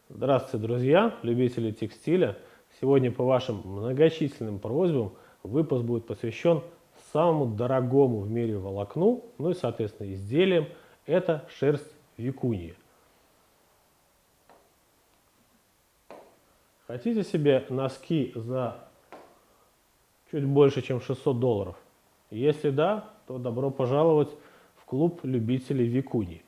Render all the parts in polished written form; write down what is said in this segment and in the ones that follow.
Здравствуйте, друзья, любители текстиля. Сегодня по вашим многочисленным просьбам выпуск будет посвящен самому дорогому в мире волокну, ну и, соответственно, изделиям. Это шерсть викуньи. Хотите себе носки за чуть больше, чем $600? Если да, то добро пожаловать в клуб любителей викуньи.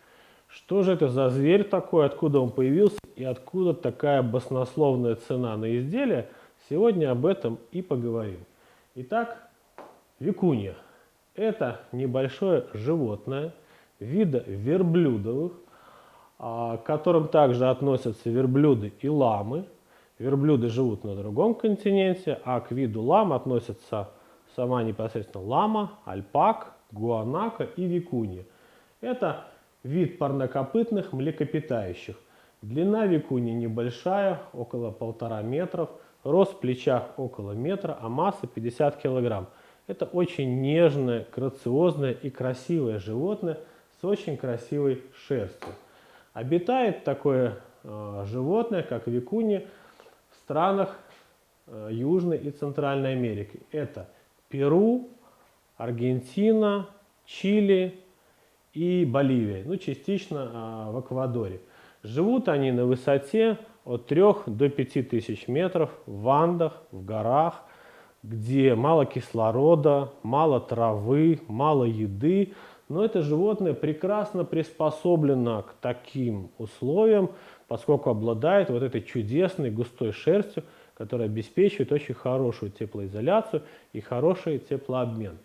Что же это за зверь такой, откуда он появился и откуда такая баснословная цена на изделие? Сегодня об этом и поговорим. Итак, викунья. Это небольшое животное вида верблюдовых, к которым также относятся верблюды и ламы. Верблюды живут на другом континенте, а к виду лам относятся сама непосредственно лама, альпак, гуанако и викунья. Это вид парнокопытных млекопитающих. Длина викуньи небольшая, около 1,5 метра, рост в плечах около метра, а масса 50 килограмм. Это очень нежное, грациозное и красивое животное с очень красивой шерстью. Обитает такое животное, как викунья, в странах Южной и Центральной Америки. Это Перу, Аргентина, Чили и Боливия, ну частично в Эквадоре. Живут они на высоте от 3 до 5 тысяч метров в Андах, в горах, где мало кислорода, мало травы, мало еды. Но это животное прекрасно приспособлено к таким условиям, поскольку обладает вот этой чудесной густой шерстью, которая обеспечивает очень хорошую теплоизоляцию и хороший теплообмен.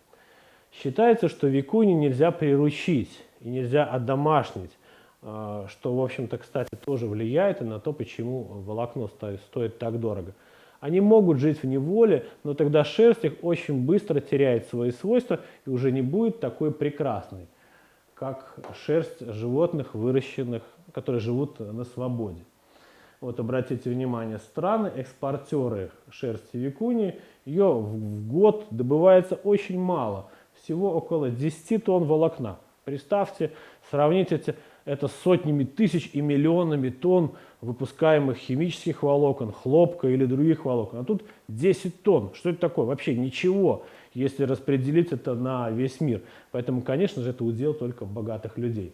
Считается, что викунью нельзя приручить и нельзя одомашнить, что, в общем-то, кстати, тоже влияет и на то, почему волокно стоит так дорого. Они могут жить в неволе, но тогда шерсть их очень быстро теряет свои свойства и уже не будет такой прекрасной, как шерсть животных, выращенных, которые живут на свободе. Вот обратите внимание, страны-экспортеры шерсти викуньи, ее в год добывается очень мало, всего около 10 тонн волокна. Представьте, сравните это с сотнями тысяч и миллионами тонн выпускаемых химических волокон, хлопка или других волокон. А тут 10 тонн. Что это такое? Вообще ничего, если распределить это на весь мир. Поэтому, конечно же, это удел только богатых людей.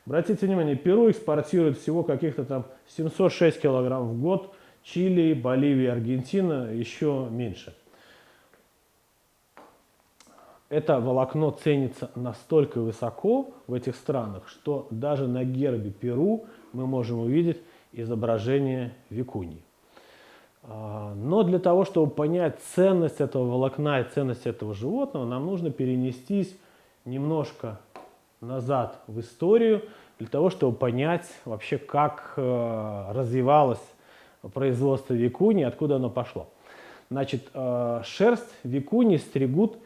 Обратите внимание, Перу экспортирует всего каких-то там 706 килограмм в год, Чили, Боливия, Аргентина еще меньше. Это волокно ценится настолько высоко в этих странах, что даже на гербе Перу мы можем увидеть изображение викуньи. Но для того, чтобы понять ценность этого волокна и ценность этого животного, нам нужно перенестись немножко назад в историю, для того, чтобы понять вообще, как развивалось производство викуньи, откуда оно пошло. Значит, шерсть викуньи стригут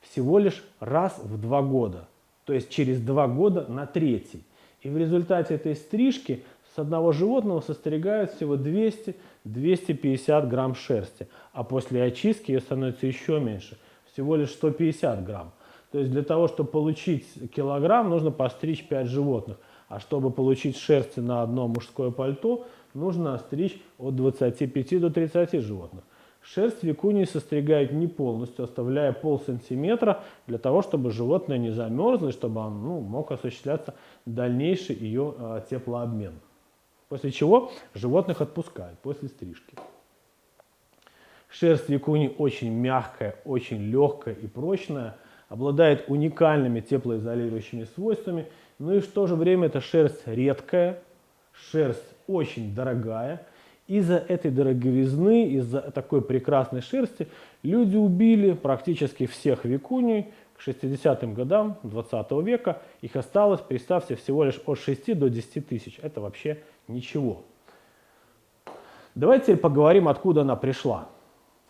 всего лишь раз в 2 года, то есть через 2 года на третий. И в результате этой стрижки с одного животного состригают всего 200-250 грамм шерсти, а после очистки ее становится еще меньше, всего лишь 150 грамм. То есть для того, чтобы получить килограмм, нужно постричь 5 животных, а чтобы получить шерсти на одно мужское пальто, нужно остричь от 25 до 30 животных. Шерсть викуньи состригают не полностью, оставляя полсантиметра, для того, чтобы животное не замерзло, и чтобы он мог осуществляться дальнейший ее теплообмен. После чего животных отпускают после стрижки. Шерсть викуньи очень мягкая, очень легкая и прочная, обладает уникальными теплоизолирующими свойствами, но и в то же время это шерсть редкая, шерсть очень дорогая. Из-за этой дороговизны, из-за такой прекрасной шерсти люди убили практически всех викуней. К 60-м годам 20 века их осталось, представьте, всего лишь от 6 до 10 тысяч. Это вообще ничего. Давайте поговорим, откуда она пришла.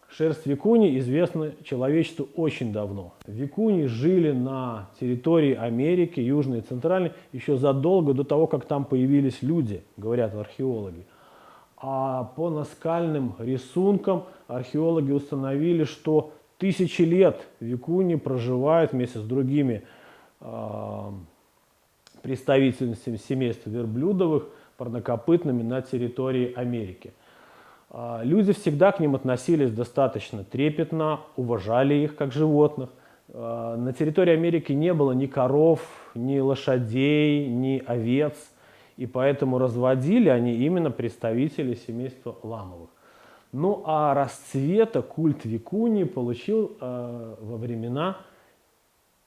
Шерсть викуньи известна человечеству очень давно. Викуньи жили на территории Америки, Южной и Центральной, еще задолго до того, как там появились люди, говорят археологи. А по наскальным рисункам археологи установили, что тысячи лет викуньи проживают вместе с другими представительностями семейства верблюдовых парнокопытными на территории Америки. Люди всегда к ним относились достаточно трепетно, уважали их как животных. На территории Америки не было ни коров, ни лошадей, ни овец, и поэтому разводили они именно представителей семейства ламовых. Ну а расцвета культ викуньи получил во времена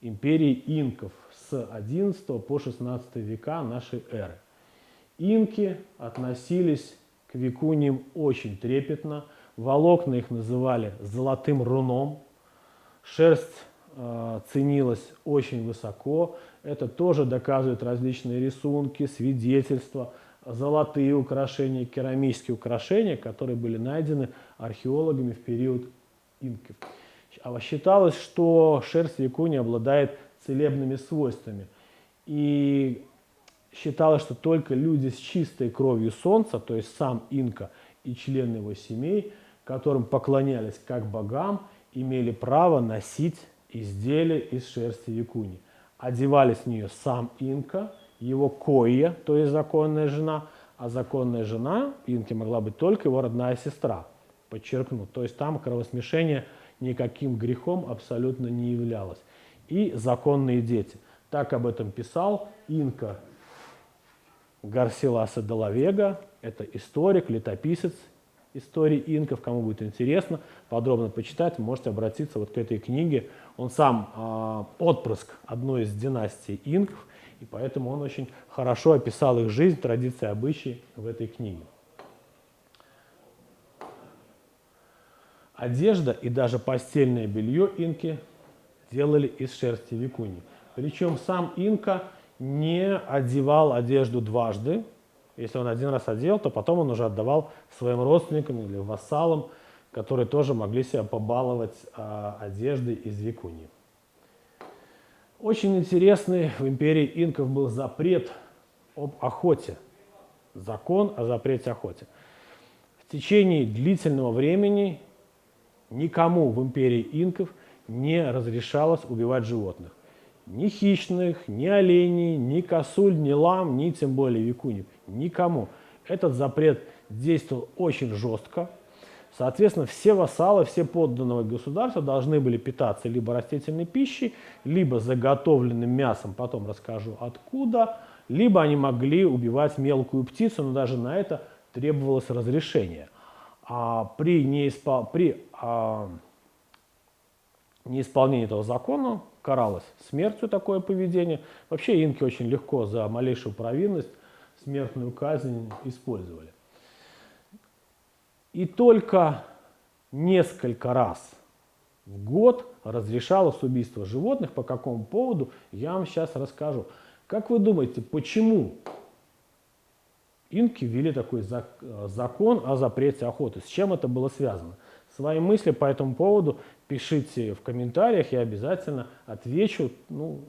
империи инков с XI по XVI века нашей эры. Инки относились к викуньям очень трепетно, волокна их называли золотым руном, шерсть ценилась очень высоко. Это тоже доказывают различные рисунки, свидетельства, золотые украшения, керамические украшения, которые были найдены археологами в период инков. Считалось, что шерсть викуньи обладает целебными свойствами. И считалось, что только люди с чистой кровью солнца, то есть сам инка и члены его семей, которым поклонялись как богам, имели право носить изделия из шерсти викуньи. Одевались в нее сам инка, его койя, то есть законная жена, а законная жена инки могла быть только его родная сестра, подчеркну. То есть там кровосмешение никаким грехом абсолютно не являлось. И законные дети. Так об этом писал инка Гарсиласа де ла Вега, это историк, летописец истории инков. Кому будет интересно подробно почитать, можете обратиться вот к этой книге. Он сам отпрыск одной из династий инков, и поэтому он очень хорошо описал их жизнь, традиции, обычаи в этой книге. Одежда и даже постельное белье инки делали из шерсти викуньи. Причем сам инка не одевал одежду дважды. Если он один раз одел, то потом он уже отдавал своим родственникам или вассалам, которые тоже могли себя побаловать одеждой из викуньи. Очень интересный в империи инков был запрет об охоте. Закон о запрете охоты. В течение длительного времени никому в империи инков не разрешалось убивать животных. Ни хищных, ни оленей, ни косуль, ни лам, ни тем более викуньев. Никому. Этот запрет действовал очень жестко. Соответственно, все вассалы, все подданные государства должны были питаться либо растительной пищей, либо заготовленным мясом, потом расскажу откуда, либо они могли убивать мелкую птицу, но даже на это требовалось разрешение. При неисполнении этого закона каралось смертью такое поведение. Вообще инки очень легко за малейшую провинность смертную казнь использовали. И только несколько раз в год разрешалось убийство животных. По какому поводу, я вам сейчас расскажу. Как вы думаете, почему инки ввели такой закон о запрете охоты? С чем это было связано? Свои мысли по этому поводу пишите в комментариях, я обязательно отвечу,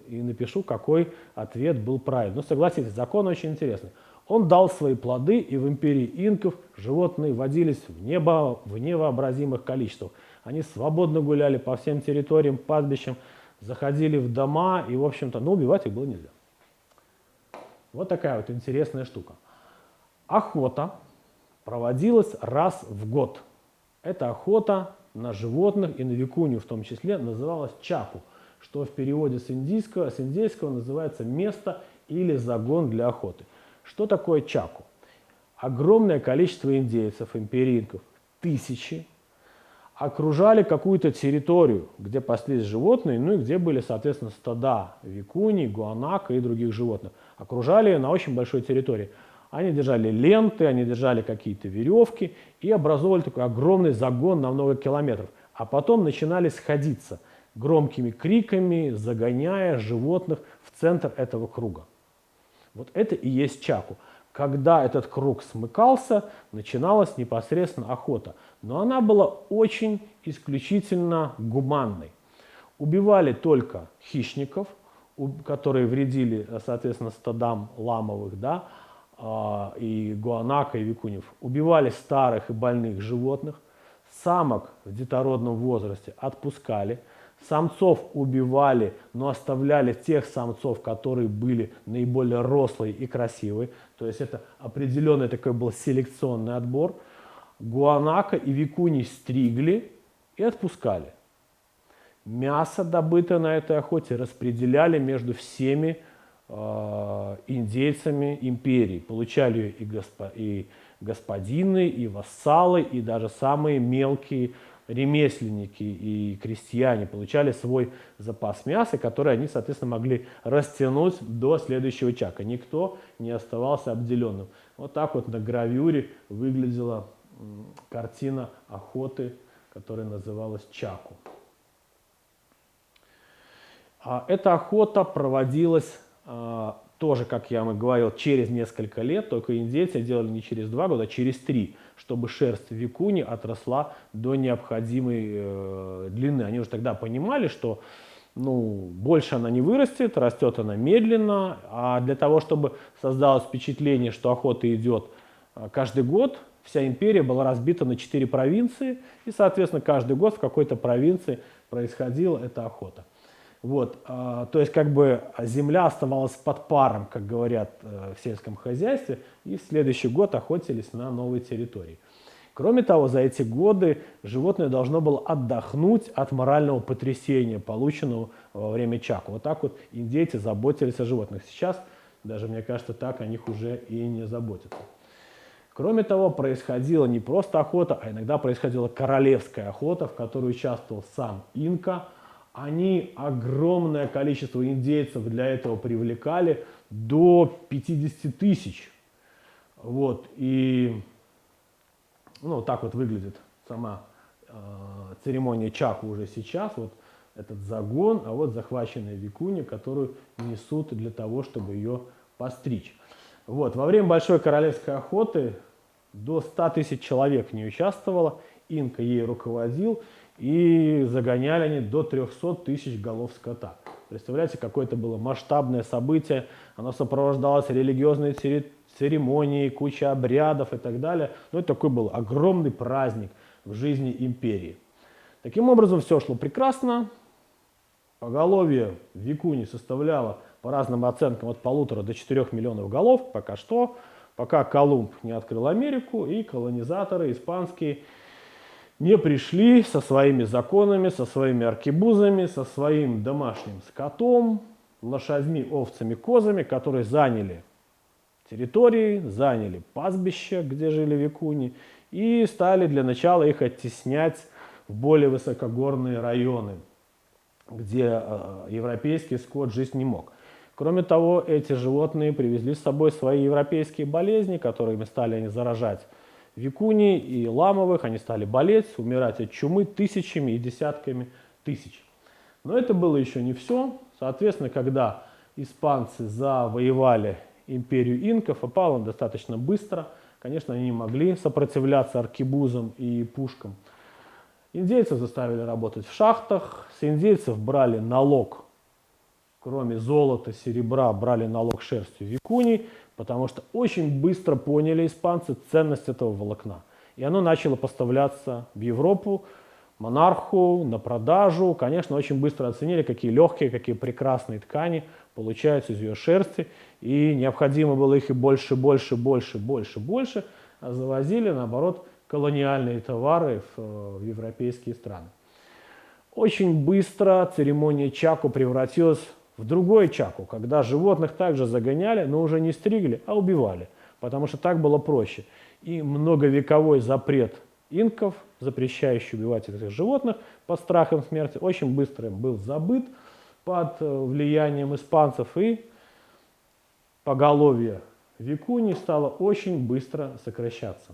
и напишу, какой ответ был правильный. Но согласитесь, закон очень интересный. Он дал свои плоды, и в империи инков животные водились в невообразимых количествах. Они свободно гуляли по всем территориям, пастбищам, заходили в дома, и, в общем-то, убивать их было нельзя. Вот такая вот интересная штука. Охота проводилась раз в год. Эта охота на животных и на викунью в том числе называлась чаку, что в переводе с индейского называется место или загон для охоты. Что такое чаку? Огромное количество индейцев, империи инков, тысячи, окружали какую-то территорию, где паслись животные, и где были, соответственно, стада викуней, гуанака и других животных. Окружали ее на очень большой территории. Они держали ленты, они держали какие-то веревки и образовывали такой огромный загон на много километров. А потом начинали сходиться громкими криками, загоняя животных в центр этого круга. Вот это и есть чаку. Когда этот круг смыкался, начиналась непосредственно охота. Но она была очень исключительно гуманной. Убивали только хищников, которые вредили, соответственно, стадам ламовых, и гуанака, и викуньев. Убивали старых и больных животных. Самок в детородном возрасте отпускали. Самцов убивали, но оставляли тех самцов, которые были наиболее рослые и красивые. То есть это определенный такой был селекционный отбор. Гуанако и викуний стригли и отпускали. Мясо, добытое на этой охоте, распределяли между всеми индейцами империи. Получали и господины, и вассалы, и даже самые мелкие ремесленники и крестьяне получали свой запас мяса, который они, соответственно, могли растянуть до следующего чака. Никто не оставался обделенным. Вот так вот на гравюре выглядела картина охоты, которая называлась чаку. Эта охота проводилась тоже, как я вам и говорил, через несколько лет, только индейцы делали не через 2 года, а через 3, чтобы шерсть викуни отросла до необходимой длины. Они уже тогда понимали, что больше она не вырастет, растет она медленно, а для того, чтобы создалось впечатление, что охота идет каждый год, вся империя была разбита на 4 провинции, и, соответственно, каждый год в какой-то провинции происходила эта охота. Вот, то есть как бы земля оставалась под паром, как говорят в сельском хозяйстве, и в следующий год охотились на новой территории. Кроме того, за эти годы животное должно было отдохнуть от морального потрясения, полученного во время чаку. Вот так вот индейцы заботились о животных. Сейчас, даже мне кажется, так о них уже и не заботятся. Кроме того, происходила не просто охота, а иногда происходила королевская охота, в которой участвовал сам инка. Они огромное количество индейцев для этого привлекали, до 50 тысяч. Вот, и так вот выглядит сама церемония чаку уже сейчас. Вот этот загон, а вот захваченная викуня, которую несут для того, чтобы ее постричь. Вот, во время большой королевской охоты до 100 тысяч человек не участвовало, инка ей руководил. И загоняли они до 300 тысяч голов скота. Представляете, какое это было масштабное событие. Оно сопровождалось религиозной церемонией, кучей обрядов и так далее. Это такой был огромный праздник в жизни империи. Таким образом, все шло прекрасно. Поголовье викуни составляло, по разным оценкам, от 1,5 до 4 миллионов голов пока что. Пока Колумб не открыл Америку и колонизаторы испанские не пришли со своими законами, со своими аркебузами, со своим домашним скотом, лошадьми, овцами, козами, которые заняли территории, заняли пастбища, где жили викуни, и стали для начала их оттеснять в более высокогорные районы, где европейский скот жить не мог. Кроме того, эти животные привезли с собой свои европейские болезни, которыми стали они заражать викуни и ламовых. Они стали болеть, умирать от чумы тысячами и десятками тысяч. Но это было еще не все. Соответственно, когда испанцы завоевали империю инков, опало достаточно быстро. Конечно, они не могли сопротивляться аркебузам и пушкам. Индейцев заставили работать в шахтах. С индейцев брали налог, кроме золота, серебра, брали налог шерстью викуней, потому что очень быстро поняли испанцы ценность этого волокна. И оно начало поставляться в Европу, монарху, на продажу. Конечно, очень быстро оценили, какие легкие, какие прекрасные ткани получаются из ее шерсти. И необходимо было их и больше, больше, больше, больше, больше. А завозили, наоборот, колониальные товары в европейские страны. Очень быстро церемония чаку превратилась в другой чаку, когда животных также загоняли, но уже не стригли, а убивали, потому что так было проще. И многовековой запрет инков, запрещающий убивать этих животных под страхом смерти, очень быстро был забыт под влиянием испанцев, и поголовье викуний стало очень быстро сокращаться.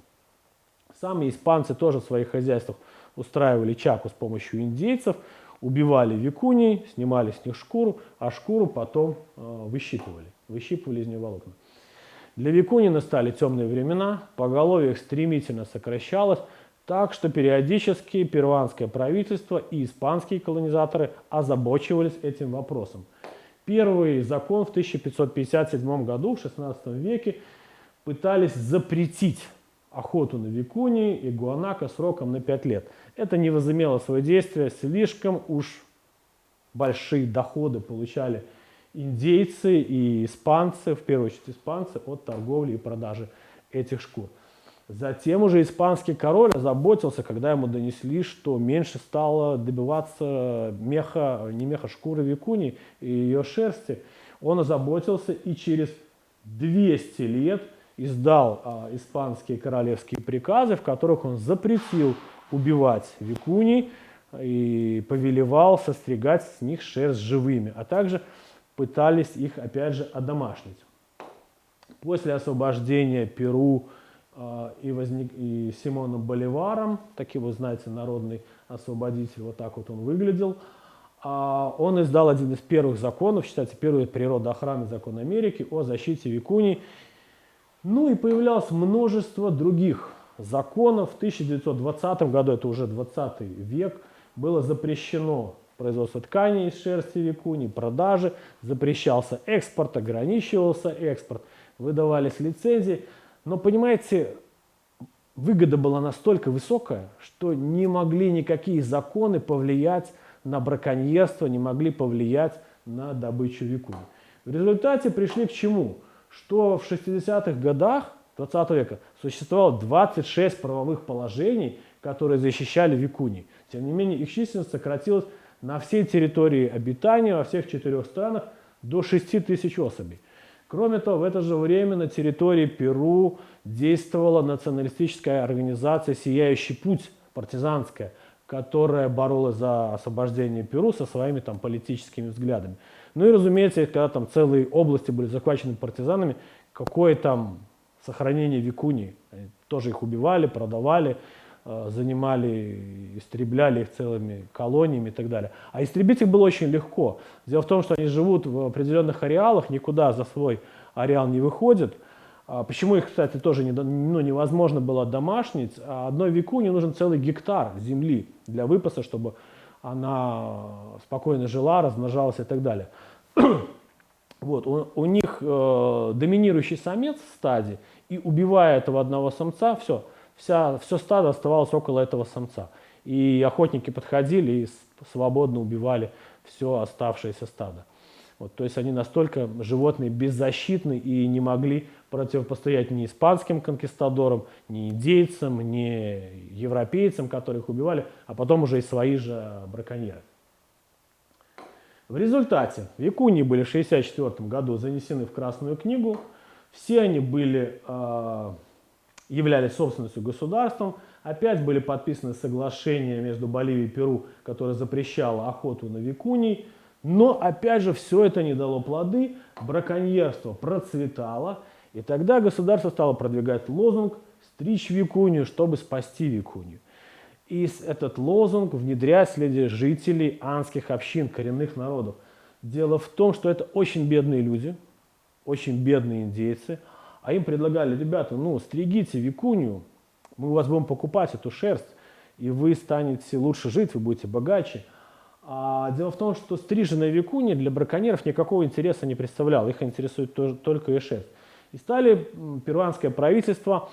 Сами испанцы тоже в своих хозяйствах устраивали чаку с помощью индейцев, убивали викуней, снимали с них шкуру, а шкуру потом выщипывали из нее волокна. Для викуней настали темные времена, поголовье их стремительно сокращалось, так что периодически перуанское правительство и испанские колонизаторы озабочивались этим вопросом. Первый закон в 1557 году, в XVI веке, пытались запретить охоту на викуней и гуанако сроком на 5 лет. Это не возымело свое действие, слишком уж большие доходы получали индейцы и испанцы, в первую очередь испанцы, от торговли и продажи этих шкур. Затем уже испанский король озаботился, когда ему донесли, что меньше стало добиваться шкуры викуни и ее шерсти. Он озаботился и через 200 лет издал испанские королевские приказы, в которых он запретил убивать викуней и повелевал состригать с них шерсть живыми, а также пытались их опять же одомашнить. После освобождения Перу и Симоном Боливаром, такие вы знаете, народный освободитель, вот так вот он выглядел, он издал один из первых законов, считается первый природоохранный закон Америки о защите викуней. Ну и появлялось множество других законов. В 1920 году, это уже 20 век, было запрещено производство тканей из шерсти викуней, продажи, запрещался экспорт, ограничивался экспорт, выдавались лицензии. Но, понимаете, выгода была настолько высокая, что не могли никакие законы повлиять на браконьерство, не могли повлиять на добычу викуней. В результате пришли к чему? Что в 60-х годах 20 века существовало 26 правовых положений, которые защищали викуней. Тем не менее, их численность сократилась на всей территории обитания, во всех 4 странах, до 6 тысяч особей. Кроме того, в это же время на территории Перу действовала националистическая организация «Сияющий путь», партизанская, которая боролась за освобождение Перу со своими там политическими взглядами. Ну и, разумеется, когда там целые области были захвачены партизанами, какое там сохранение викуней? Они тоже их убивали, продавали, занимали, истребляли их целыми колониями и так далее. А истребить их было очень легко. Дело в том, что они живут в определенных ареалах, никуда за свой ареал не выходят. Почему их, кстати, тоже невозможно было домашнить? Одной викуне нужен целый гектар земли для выпаса, чтобы она спокойно жила, размножалась и так далее. Вот, у них доминирующий самец в стаде, и убивая этого одного самца, все стадо оставалось около этого самца. И охотники подходили и свободно убивали все оставшееся стадо. Вот, то есть они настолько животные беззащитны и не могли противопостоять ни испанским конкистадорам, ни индейцам, ни европейцам, которых убивали, а потом уже и свои же браконьеры. В результате викуньи были в 1964 году занесены в Красную книгу. Все они являлись собственностью государством. Опять были подписаны соглашения между Боливией и Перу, которое запрещало охоту на викуней. Но опять же все это не дало плоды, браконьерство процветало. И тогда государство стало продвигать лозунг «Стричь викунью, чтобы спасти викунью». И этот лозунг внедрять среди жителей анских общин, коренных народов. Дело в том, что это очень бедные люди, очень бедные индейцы, а им предлагали: ребята, стригите викунью, мы у вас будем покупать эту шерсть, и вы станете лучше жить, вы будете богаче. А дело в том, что стриженная викунья для браконьеров никакого интереса не представляла, их интересует только ее шерсть. И стали перуанское правительство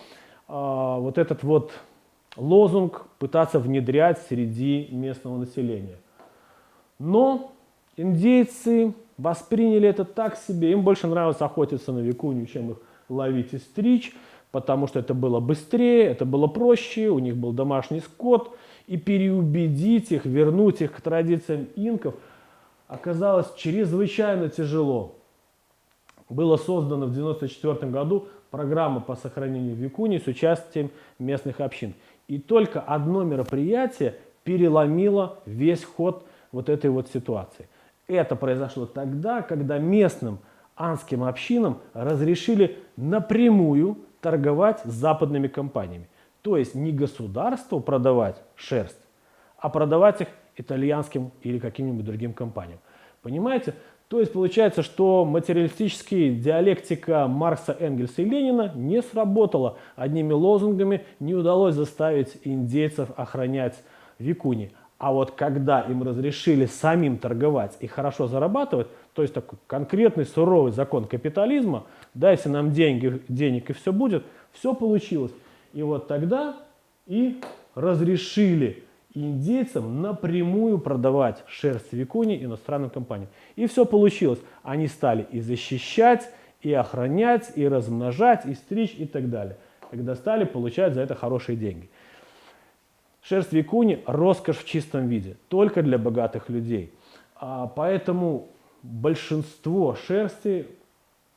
вот этот вот лозунг пытаться внедрять среди местного населения. Но индейцы восприняли это так себе. Им больше нравилось охотиться на викунью, чем их ловить и стричь, потому что это было быстрее, это было проще, у них был домашний скот. И переубедить их, вернуть их к традициям инков оказалось чрезвычайно тяжело. Была создана в 1994 году программа по сохранению викуней с участием местных общин. И только одно мероприятие переломило весь ход вот этой вот ситуации. Это произошло тогда, когда местным анским общинам разрешили напрямую торговать с западными компаниями. То есть не государству продавать шерсть, а продавать их итальянским или каким-нибудь другим компаниям. Понимаете? То есть получается, что материалистическая диалектика Маркса, Энгельса и Ленина не сработала. Одними лозунгами не удалось заставить индейцев охранять викуни. А вот когда им разрешили самим торговать и хорошо зарабатывать, то есть такой конкретный суровый закон капитализма, дайте нам денег и все будет, все получилось. И вот тогда и разрешили индейцам напрямую продавать шерсть викуни иностранным компаниям. И все получилось. Они стали и защищать, и охранять, и размножать, и стричь, и так далее. Когда стали получать за это хорошие деньги. Шерсть викуни – роскошь в чистом виде, только для богатых людей. Поэтому большинство шерсти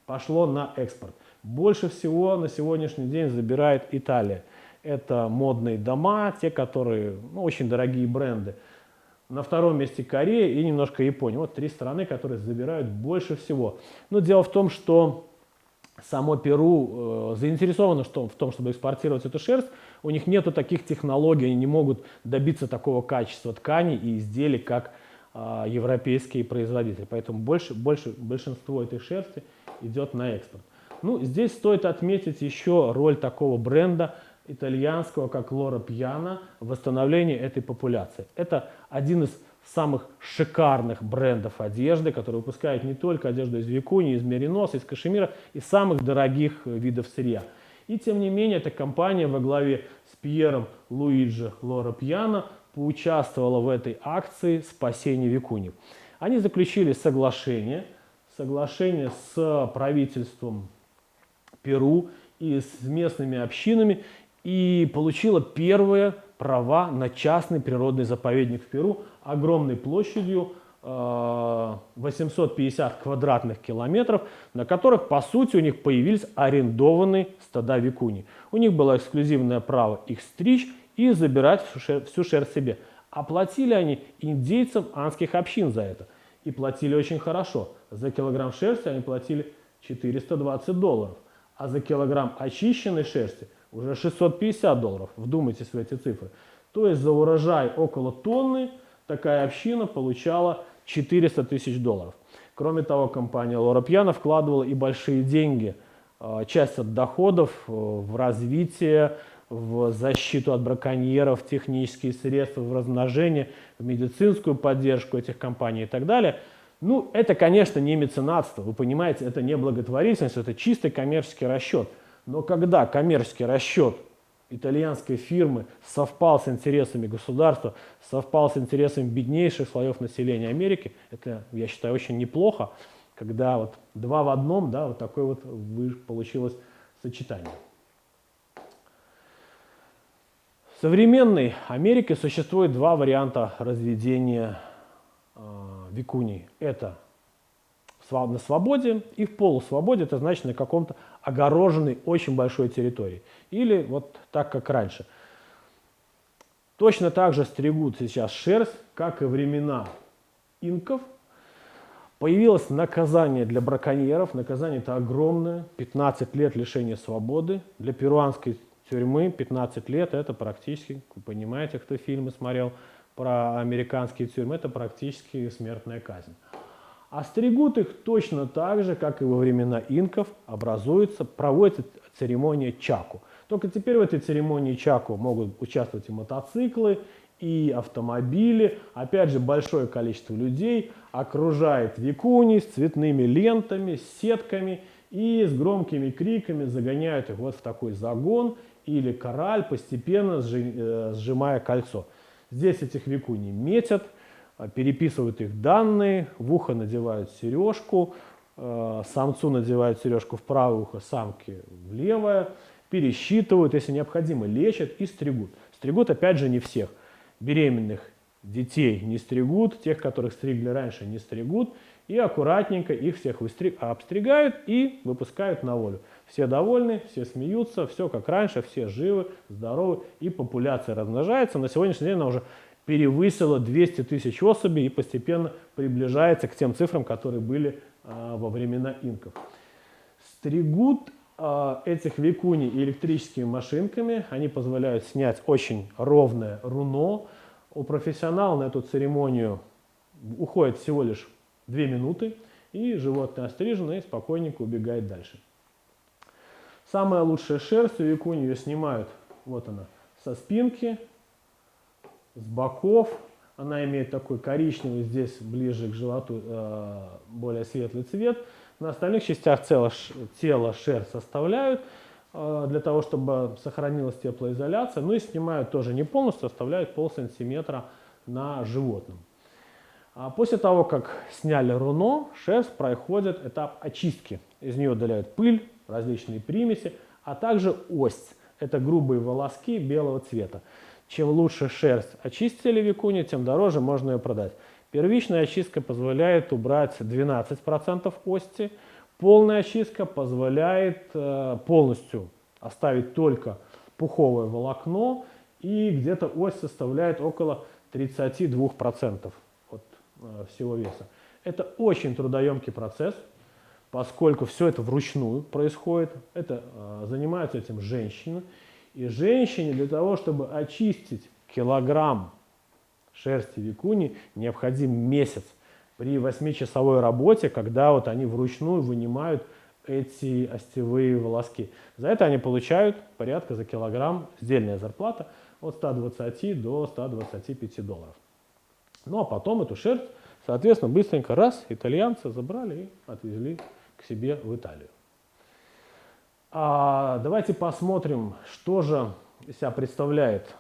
пошло на экспорт. Больше всего на сегодняшний день забирает Италия. Это модные дома, те, которые, очень дорогие бренды. На втором месте Корея и немножко Япония. Вот три страны, которые забирают больше всего. Но дело в том, что само Перу заинтересовано в том, чтобы экспортировать эту шерсть. У них нету таких технологий, они не могут добиться такого качества тканей и изделий, как европейские производители. Поэтому большинство этой шерсти идет на экспорт. Здесь стоит отметить еще роль такого бренда итальянского, как Loro Piana, в восстановлении этой популяции. Это один из самых шикарных брендов одежды, который выпускает не только одежду из викуни, из мериноса, из кашемира, из самых дорогих видов сырья. И тем не менее, эта компания во главе с Пьером Луиджи Loro Piana поучаствовала в этой акции спасения викуни. Они заключили соглашение с правительством Перу и с местными общинами, и получила первые права на частный природный заповедник в Перу огромной площадью 850 квадратных километров, на которых, по сути, у них появились арендованные стада викуни. У них было эксклюзивное право их стричь и забирать всю шерсть себе. А платили они индейцам анских общин за это. И платили очень хорошо. За килограмм шерсти они платили $420, а за килограмм очищенной шерсти уже $650. Вдумайтесь в эти цифры. То есть за урожай около тонны такая община получала $400 тысяч. Кроме того, компания Loro Piana вкладывала и большие деньги, часть от доходов в развитие, в защиту от браконьеров, технические средства, в размножение, в медицинскую поддержку этих компаний и так далее. Это, конечно, не меценатство, вы понимаете, это не благотворительность, это чистый коммерческий расчет. Но когда коммерческий расчет итальянской фирмы совпал с интересами государства, совпал с интересами беднейших слоев населения Америки, это, я считаю, очень неплохо, когда вот два в одном, да, вот такое вот получилось сочетание. В современной Америке существует два варианта разведения викуний. Это на свободе и в полусвободе, это значит на каком-то огороженной очень большой территории. Или вот так, как раньше. Точно так же стригут сейчас шерсть, как и времена инков. Появилось наказание для браконьеров. Наказание это огромное. 15 лет лишения свободы. Для перуанской тюрьмы 15 лет это практически, вы понимаете, кто фильмы смотрел про американские тюрьмы, это практически смертная казнь. А стригут их точно так же, как и во времена инков, проводится церемония чаку. Только теперь в этой церемонии чаку могут участвовать и мотоциклы, и автомобили. Опять же, большое количество людей окружает викуни с цветными лентами, с сетками и с громкими криками загоняют их вот в такой загон или кораль, постепенно сжимая кольцо. Здесь этих викуни метят, переписывают их данные, в ухо надевают сережку, самцу надевают сережку в правое ухо, самке в левое, пересчитывают, если необходимо, лечат и стригут. Стригут, опять же, не всех. Беременных детей не стригут, тех, которых стригли раньше, не стригут, и аккуратненько их всех обстригают и выпускают на волю. Все довольны, все смеются, все как раньше, все живы, здоровы, и популяция размножается. На сегодняшний день она уже перевысила 200 тысяч особей и постепенно приближается к тем цифрам, которые были во времена инков. Стригут этих викуни электрическими машинками, они позволяют снять очень ровное руно. У профессионала на эту церемонию уходит всего лишь 2 минуты, и животное острижено и спокойненько убегает дальше. Самая лучшая шерсть у викуни, ее снимают, вот она, со спинки, с боков. Она имеет такой коричневый, здесь ближе к животу более светлый цвет. На остальных частях тела шерсть оставляют. для того, чтобы сохранилась теплоизоляция. Ну и снимают тоже не полностью, оставляют полсантиметра на животном. А после того, как сняли руно, шерсть проходит этап очистки. Из нее удаляют пыль, различные примеси, а также ось. Это грубые волоски белого цвета. Чем лучше шерсть очистили викуни, тем дороже можно ее продать. Первичная очистка позволяет убрать 12% ости. Полная очистка позволяет полностью оставить только пуховое волокно, и где-то ось составляет около 32% от всего веса. Это очень трудоемкий процесс, поскольку все это вручную происходит. Это занимаются этим женщины. И женщине для того, чтобы очистить килограмм шерсти викуни, необходим месяц. При 8-часовой работе, когда вот они вручную вынимают эти остевые волоски. За это они получают порядка за килограмм, сдельная зарплата, от 120 до 125 долларов. Ну а потом эту шерсть, соответственно, быстренько раз, итальянцы забрали и отвезли к себе в Италию. Давайте посмотрим, что же из себя представляет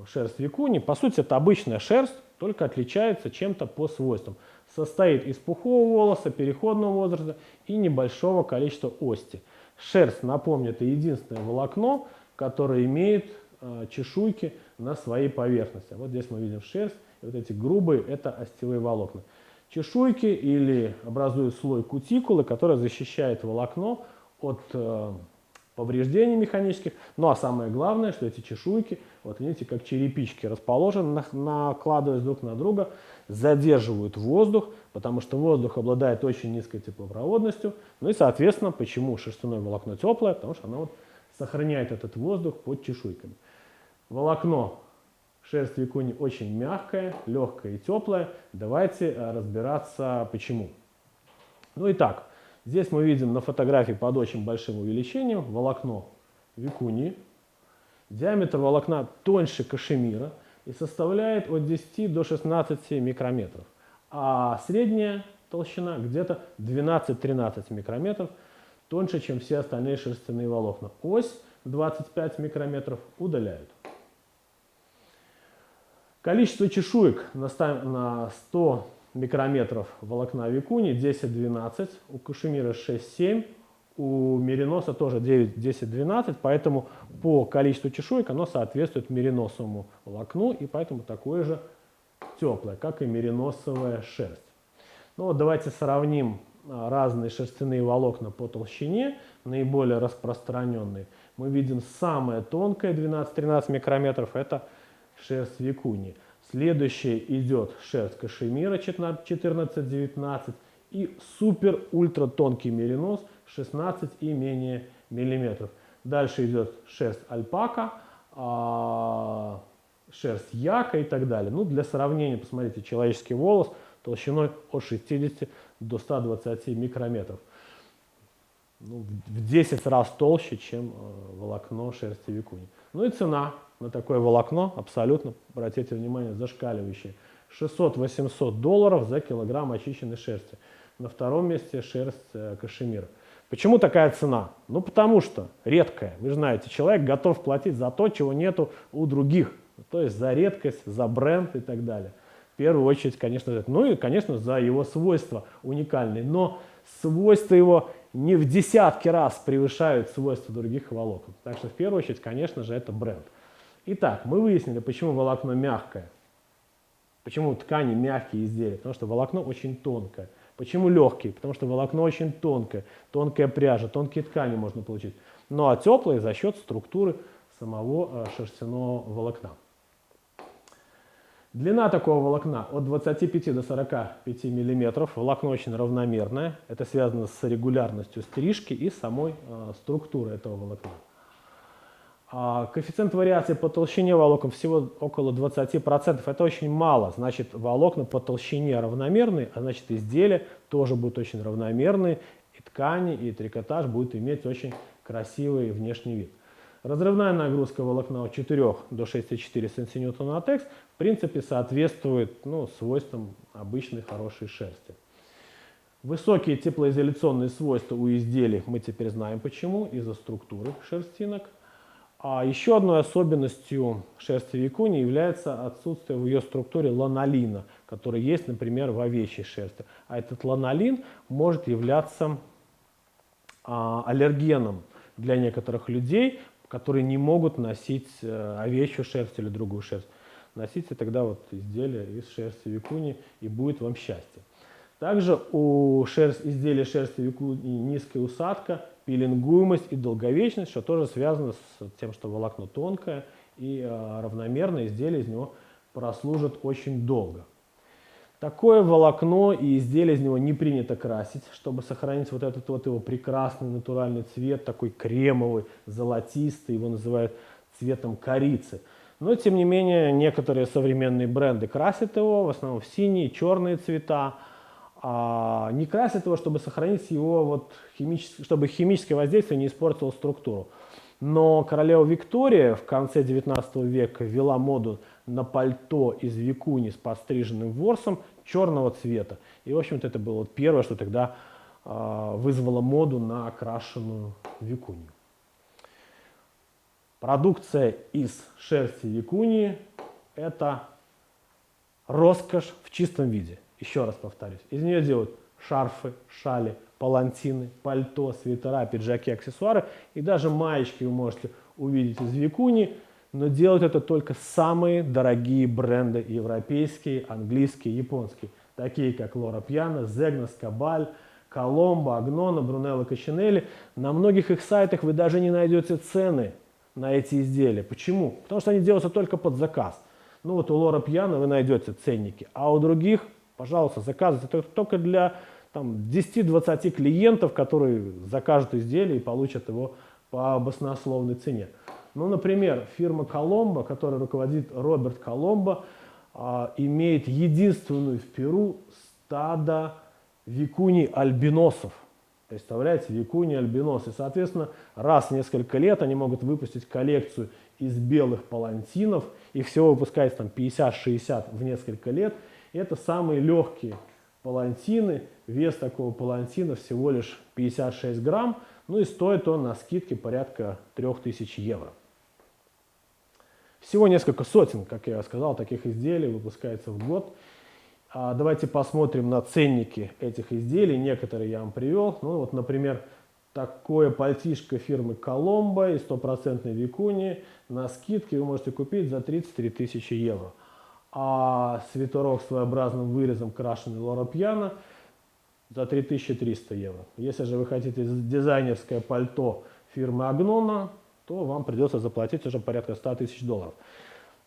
шерсть викуни. По сути, это обычная шерсть, только отличается чем-то по свойствам. Состоит из пухового волоса, переходного возраста и небольшого количества ости. Шерсть, напомню, это единственное волокно, которое имеет чешуйки на своей поверхности. Вот здесь мы видим шерсть, и вот эти грубые – это остевые волокна. Чешуйки или образуют слой кутикулы, который защищает волокно от повреждений механических. Ну а самое главное, что эти чешуйки, вот видите, как черепички расположены, накладываясь друг на друга, задерживают воздух, потому что воздух обладает очень низкой теплопроводностью. Ну и, соответственно, почему шерстяное волокно теплое? Потому что оно вот сохраняет этот воздух под чешуйками. Волокно шерсть викуни очень мягкое, легкое и теплое. Давайте разбираться, почему. Ну и так. Здесь мы видим на фотографии под очень большим увеличением волокно викуни. Диаметр волокна тоньше кашемира и составляет от 10 до 16 микрометров. А средняя толщина где-то 12-13 микрометров, тоньше, чем все остальные шерстяные волокна. Ось 25 микрометров удаляют. Количество чешуек на 100 микрометров волокна викуни 10-12, у кашемира 6-7, у мериноса тоже 9-10-12, поэтому по количеству чешуек оно соответствует мериносовому волокну, и поэтому такое же теплое, как и мериносовая шерсть. Ну вот давайте сравним разные шерстяные волокна по толщине, наиболее распространенные. Мы видим самое тонкое 12-13 микрометров, это шерсть викуни. Следующее идет шерсть кашемира 14-19 и супер-ультра тонкий меринос 16 и менее миллиметров. Дальше идет шерсть альпака, шерсть яка и так далее. Ну, для сравнения, посмотрите, человеческий волос толщиной от 60 до 120 микрометров. Ну, в 10 раз толще, чем волокно шерсти викуни. Ну и цена на такое волокно абсолютно, обратите внимание, зашкаливающая. 600-800 долларов за килограмм очищенной шерсти. На втором месте шерсть кашемира. Почему такая цена? Ну потому что редкая. Вы же знаете, человек готов платить за то, чего нету у других. То есть за редкость, за бренд и так далее. В первую очередь, конечно, это. Ну и, конечно, за его свойства уникальные. Но свойства его не в десятки раз превышают свойства других волокон. Так что в первую очередь, конечно же, это бренд. Итак, мы выяснили, почему волокно мягкое. Почему ткани мягкие изделия? Потому что волокно очень тонкое. Почему легкие? Потому что волокно очень тонкое. Тонкая пряжа, тонкие ткани можно получить. Ну а теплые за счет структуры самого шерстяного волокна. Длина такого волокна от 25 до 45 миллиметров. Волокно очень равномерное. Это связано с регулярностью стрижки и самой структуры этого волокна. Коэффициент вариации по толщине волокон всего около 20%. Это очень мало. Значит, волокна по толщине равномерные, а значит, изделия тоже будут очень равномерные. И ткани, и трикотаж будут иметь очень красивый внешний вид. Разрывная нагрузка волокна от 4 до 6,4 см на текст в принципе соответствует свойствам обычной хорошей шерсти. Высокие теплоизоляционные свойства у изделий мы теперь знаем почему, из-за структуры шерстинок. А еще одной особенностью шерсти викуни является отсутствие в ее структуре ланолина, который есть, например, в овечьей шерсти. А этот ланолин может являться аллергеном для некоторых людей, которые не могут носить овечью шерсть или другую шерсть. Носите тогда вот изделия из шерсти викуни, и будет вам счастье. Также у изделия шерсти викуни низкая усадка, пилингуемость и долговечность, что тоже связано с тем, что волокно тонкое и равномерно изделие из него прослужит очень долго. Такое волокно и изделие из него не принято красить, чтобы сохранить вот этот вот его прекрасный натуральный цвет, такой кремовый, золотистый, его называют цветом корицы. Но, тем не менее, некоторые современные бренды красят его, в основном в синие, черные цвета. Не красят его, чтобы сохранить его, чтобы химическое воздействие не испортило структуру. Но королева Виктория в конце 19 века ввела моду на пальто из викуни с подстриженным ворсом черного цвета. И, в общем-то, это было первое, что тогда вызвало моду на окрашенную викунью. Продукция из шерсти викуньи – это роскошь в чистом виде. Еще раз повторюсь, из нее делают шарфы, шали, палантины, пальто, свитера, пиджаки, аксессуары. И даже маечки вы можете увидеть из викуни, но делают это только самые дорогие бренды европейские, английские, японские. Такие как Лора Пьяна, Zegna, Cabal, Colombo, Agnona, Brunello Cucinelli. На многих их сайтах вы даже не найдете цены на эти изделия. Почему? Потому что они делаются только под заказ. Ну вот у Лора Пьяна вы найдете ценники, а у других, пожалуйста, заказывайте. Это только для 10-20 клиентов, которые закажут изделие и получат его по баснословной цене. Ну, например, фирма Colombo, которой руководит Роберт Коломбо, имеет единственную в Перу стадо викуний альбиносов. Представляете, викуни альбиносы. Соответственно, раз в несколько лет они могут выпустить коллекцию из белых палантинов. Их всего выпускается 50-60 в несколько лет. И это самые легкие палантины. Вес такого палантина всего лишь 56 грамм. Ну и стоит он на скидке порядка 3000 евро. Всего несколько сотен, как я сказал, таких изделий выпускается в год. Давайте посмотрим на ценники этих изделий. Некоторые я вам привел. Ну вот, например, такое пальтишко фирмы Colombo из 100% викуни на скидке вы можете купить за 33 тысячи евро. А свитерок с своеобразным вырезом, крашеный Лора Пьяна, за 3300 евро. Если же вы хотите дизайнерское пальто фирмы Agnona, то вам придется заплатить уже порядка 100 тысяч долларов.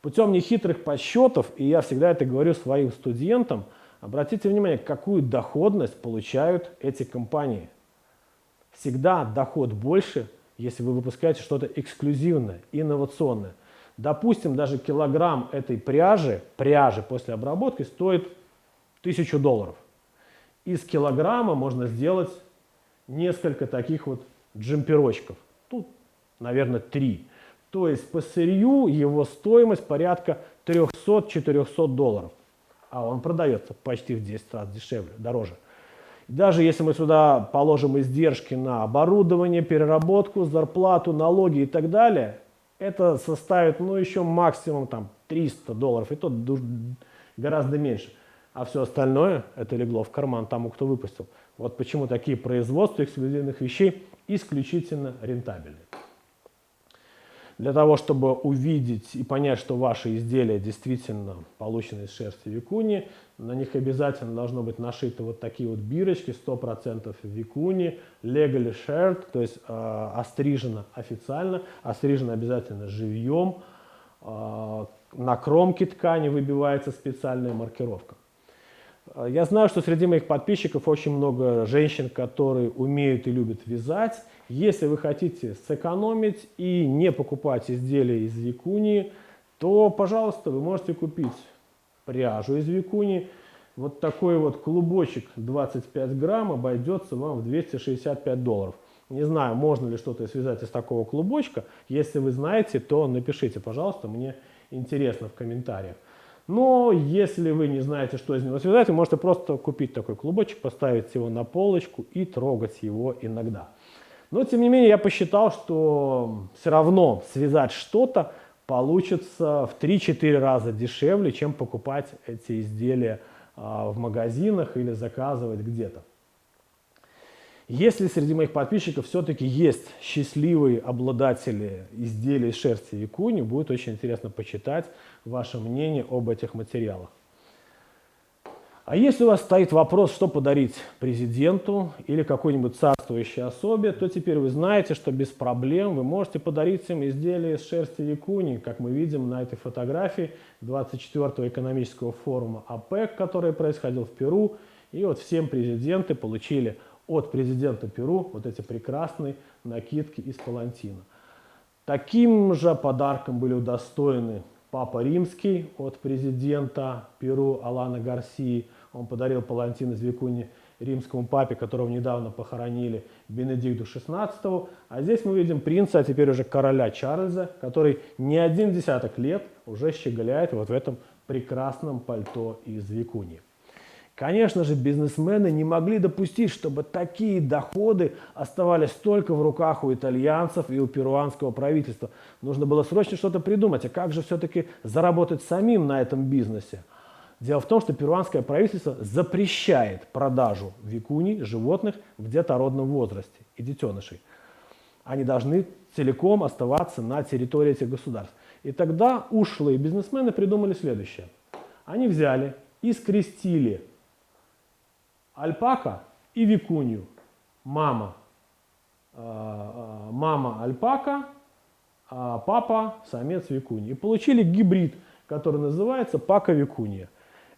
Путем нехитрых подсчетов, и я всегда это говорю своим студентам, обратите внимание, какую доходность получают эти компании. Всегда доход больше, если вы выпускаете что-то эксклюзивное, инновационное. Допустим, даже килограмм этой пряжи после обработки стоит 1000 долларов. Из килограмма можно сделать несколько таких вот джемперочков. Тут, наверное, 3. То есть по сырью его стоимость порядка 300-400 долларов. А он продается почти в 10 раз дешевле, дороже. Даже если мы сюда положим издержки на оборудование, переработку, зарплату, налоги и так далее, это составит еще максимум 300 долларов, и то гораздо меньше. А все остальное это легло в карман тому, кто выпустил. Вот почему такие производства эксклюзивных вещей исключительно рентабельны. Для того, чтобы увидеть и понять, что ваши изделия действительно получены из шерсти викуни, на них обязательно должно быть нашиты вот такие вот бирочки 100% викуни, legally shared, то есть острижено официально, острижено обязательно живьем, на кромке ткани выбивается специальная маркировка. Я знаю, что среди моих подписчиков очень много женщин, которые умеют и любят вязать. Если вы хотите сэкономить и не покупать изделия из викуни, то, пожалуйста, вы можете купить пряжу из викуни. Вот такой вот клубочек 25 грамм обойдется вам в 265 долларов. Не знаю, можно ли что-то связать из такого клубочка. Если вы знаете, то напишите, пожалуйста, мне интересно в комментариях. Но если вы не знаете, что из него связать, вы можете просто купить такой клубочек, поставить его на полочку и трогать его иногда. Но, тем не менее, я посчитал, что все равно связать что-то получится в 3-4 раза дешевле, чем покупать эти изделия в магазинах или заказывать где-то. Если среди моих подписчиков все-таки есть счастливые обладатели изделий из шерсти викуни, будет очень интересно почитать ваше мнение об этих материалах. А если у вас стоит вопрос, что подарить президенту или какой-нибудь царствующей особе, то теперь вы знаете, что без проблем вы можете подарить им изделие из шерсти викуни, как мы видим на этой фотографии 24-го экономического форума ОПЕК, который происходил в Перу. И вот всем президенты получили от президента Перу вот эти прекрасные накидки из палантина. Таким же подарком были удостоены Папа Римский от президента Перу Алана Гарсии. Он подарил палантин из викуни римскому папе, которого недавно похоронили, Бенедикту XVI. А здесь мы видим принца, а теперь уже короля Чарльза, который не один десяток лет уже щеголяет вот в этом прекрасном пальто из викуни. Конечно же, бизнесмены не могли допустить, чтобы такие доходы оставались только в руках у итальянцев и у перуанского правительства. Нужно было срочно что-то придумать, а как же все-таки заработать самим на этом бизнесе? Дело в том, что перуанское правительство запрещает продажу викуни, животных в детородном возрасте и детенышей. Они должны целиком оставаться на территории этих государств. И тогда ушлые бизнесмены придумали следующее. Они взяли и скрестили альпака и викунью. Мама альпака, а папа самец викуньи. И получили гибрид, который называется пака-викунья.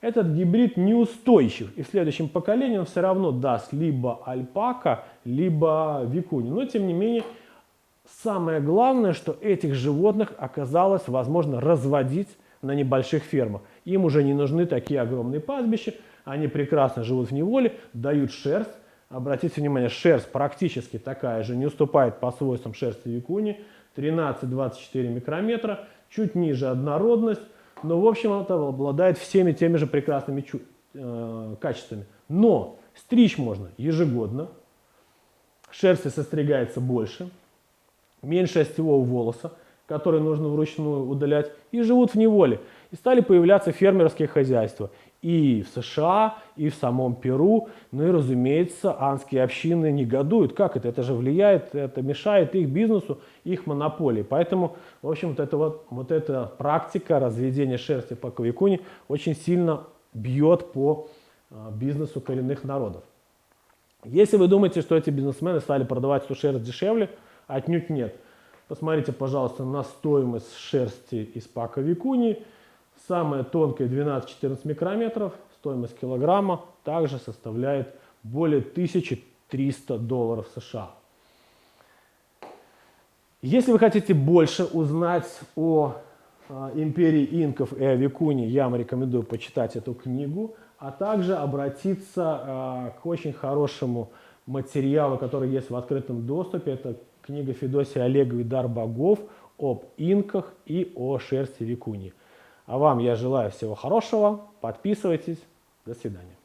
Этот гибрид неустойчив, и в следующем поколении он все равно даст либо альпака, либо викунью. Но, тем не менее, самое главное, что этих животных оказалось возможно разводить на небольших фермах. Им уже не нужны такие огромные пастбища, они прекрасно живут в неволе, дают шерсть. Обратите внимание, шерсть практически такая же, не уступает по свойствам шерсти викуни, 13-24 микрометра, чуть ниже однородность, но в общем это обладает всеми теми же прекрасными качествами. Но стричь можно ежегодно, шерсти состригается больше, меньше остевого волоса, который нужно вручную удалять, и живут в неволе. И стали появляться фермерские хозяйства и в США, и в самом Перу. Ну и, разумеется, анские общины негодуют. Как это? Это же влияет, это мешает их бизнесу, их монополии. Поэтому, в общем, вот эта практика разведения шерсти по викуни очень сильно бьет по бизнесу коренных народов. Если вы думаете, что эти бизнесмены стали продавать эту шерсть дешевле, отнюдь нет. Посмотрите, пожалуйста, на стоимость шерсти из пака викуни. Самая тонкая 12-14 микрометров, стоимость килограмма также составляет более $1300 США. Если вы хотите больше узнать о империи инков и о викуни, я вам рекомендую почитать эту книгу, а также обратиться к очень хорошему материалу, который есть в открытом доступе. Это книга Федосия Олеговой «Дар богов» об инках и о шерсти викуни. А вам я желаю всего хорошего, подписывайтесь, до свидания.